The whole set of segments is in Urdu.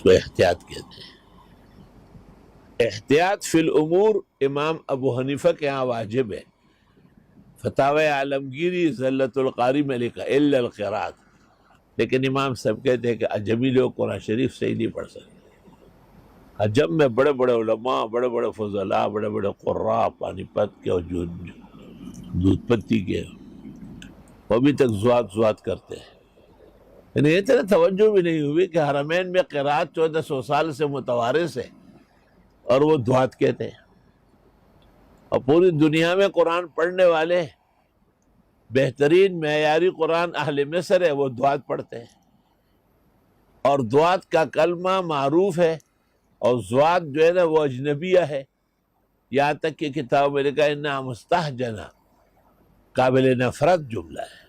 کو احتیاط کہتے ہیں۔ احتیاط فی الامور امام ابو حنیفہ کے ہاں واجب ہے۔ فتاوی عالمگیری زلت القاری میں لکھا الا القراءۃ، لیکن امام صاحب کہتے ہیں کہ اجمی لوگ قرآن شریف صحیح نہیں پڑھ سکتے۔ عجم میں بڑے بڑے علماء، بڑے بڑے فضلاء، بڑے بڑے قراء، پانی پت کے اور دودھ پتی کے، وہ ابھی تک زوات کرتے ہیں۔ یعنی یہ طرح توجہ بھی نہیں ہوئی کہ حرمین میں قراءت 1400 سال سے متوارث ہے اور وہ دعات کہتے ہیں، اور پوری دنیا میں قرآن پڑھنے والے بہترین معیاری قرآن اہل مصر ہے، وہ دعات پڑھتے ہیں، اور دعات کا کلمہ معروف ہے، اور زوات جو ہے نا وہ اجنبیہ ہے، یہاں تک کہ کتاب میں لکھا ہے انہا مستحجنہ، قابل نفرت جملہ ہے۔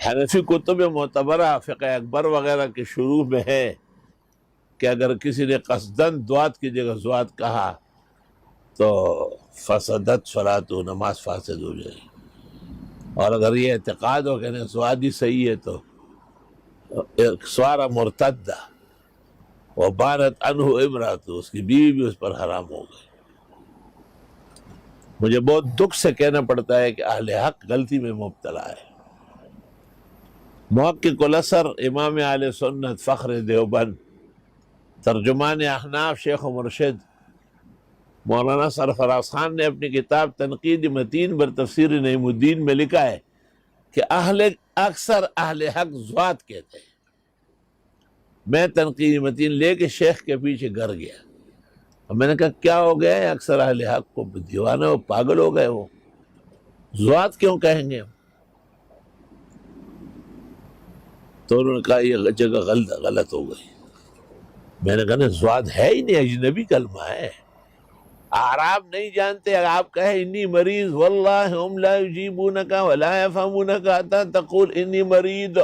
حنفی کتب معتبرہ فقہ اکبر وغیرہ کے شروع میں ہے کہ اگر کسی نے قصداً دعات کی جگہ زوات کہا تو فسدت صلاۃ، نماز فاسد ہو جائے گی، اور اگر یہ اعتقاد ہو کہ زوات ہی صحیح ہے تو سوارا مرتدہ وبانت عنہ امرأتہ، اس کی بیوی بھی اس پر حرام ہو گئی۔ مجھے بہت دکھ سے کہنا پڑتا ہے کہ اہل حق غلطی میں مبتلا ہے۔ محقق الاثر امام اہل سنت فخر دیوبند، ترجمان احناف شیخ و مرشد مولانا سرفراز خان نے اپنی کتاب تنقید متین بر تفسیر نعیم الدین میں لکھا ہے کہ اکثر اہل حق زوات کہتے ہیں۔ میں تنقید متین لے کے شیخ کے پیچھے گھر گیا، اور میں نے کہا کیا ہو گیا ہے اکثر اہل حق کو، دیوانہ وہ پاگل ہو گئے، وہ زوات کیوں کہیں گے؟ تو انہوں نے کہا یہ جگہ غلط ہو گئی۔ میں نے کہا نا زوات ہے ہی نہیں، اجنبی کلمہ ہے، اعراب نہیں جانتے۔ اگر آپ کہیں انی مریض واللہ ہم لا یجیبونک ولا یفہمونک حتی تقول انی مریض،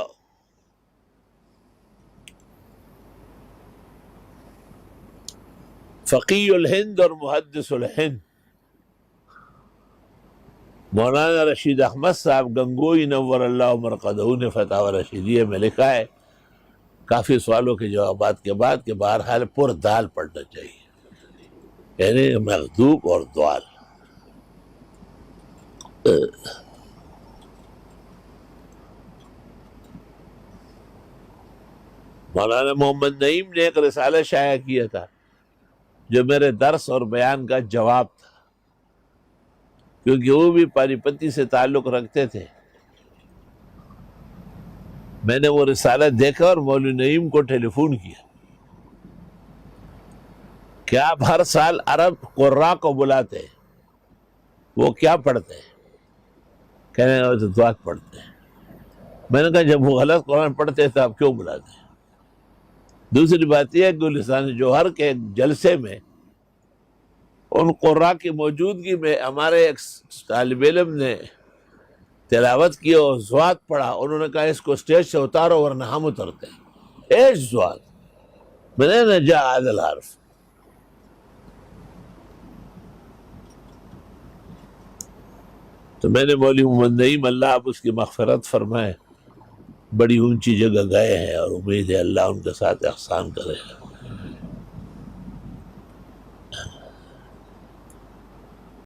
فقی الہند اور محدث الہند مولانا رشید احمد صاحب گنگوئی نور اللہ مرقدہ نے فتاوی رشیدیہ میں لکھا ہے کافی سوالوں کے جوابات کے بعد کہ بہرحال پر دال پڑھنا چاہیے، یعنی مغدوب اور دوال۔ مولانا محمد نعیم نے ایک رسالہ شائع کیا تھا جو میرے درس اور بیان کا جواب تھا، کیونکہ وہ بھی پانی پتی سے تعلق رکھتے تھے۔ میں نے وہ رسالہ دیکھا اور مولوی نعیم کو ٹیلی فون کیا کہ آپ ہر سال عرب قراء کو بلاتے ہیں، وہ کیا پڑھتے ہیں؟ کہنے لگے تو دعات پڑھتے ہیں۔ میں نے کہا جب وہ غلط قرآن پڑھتے ہیں تو آپ کیوں بلاتے ہیں؟ دوسری بات یہ ہے کہ لسان جوہر کے جلسے میں ان قراء کی موجودگی میں ہمارے ایک طالب علم نے تلاوت کی اور زوات پڑھا، انہوں نے کہا اس کو اسٹیج سے اتارو ورنہ ہم اترتے ہیں۔ ایش زوات، میں نے نجا عادل حرف۔ تو میں نے مولوی محمد نعیم اللہ اب اس کی مغفرت فرمائے، بڑی اونچی جگہ گئے ہیں، اور امید ہے اللہ ان کے ساتھ احسان کرے گا۔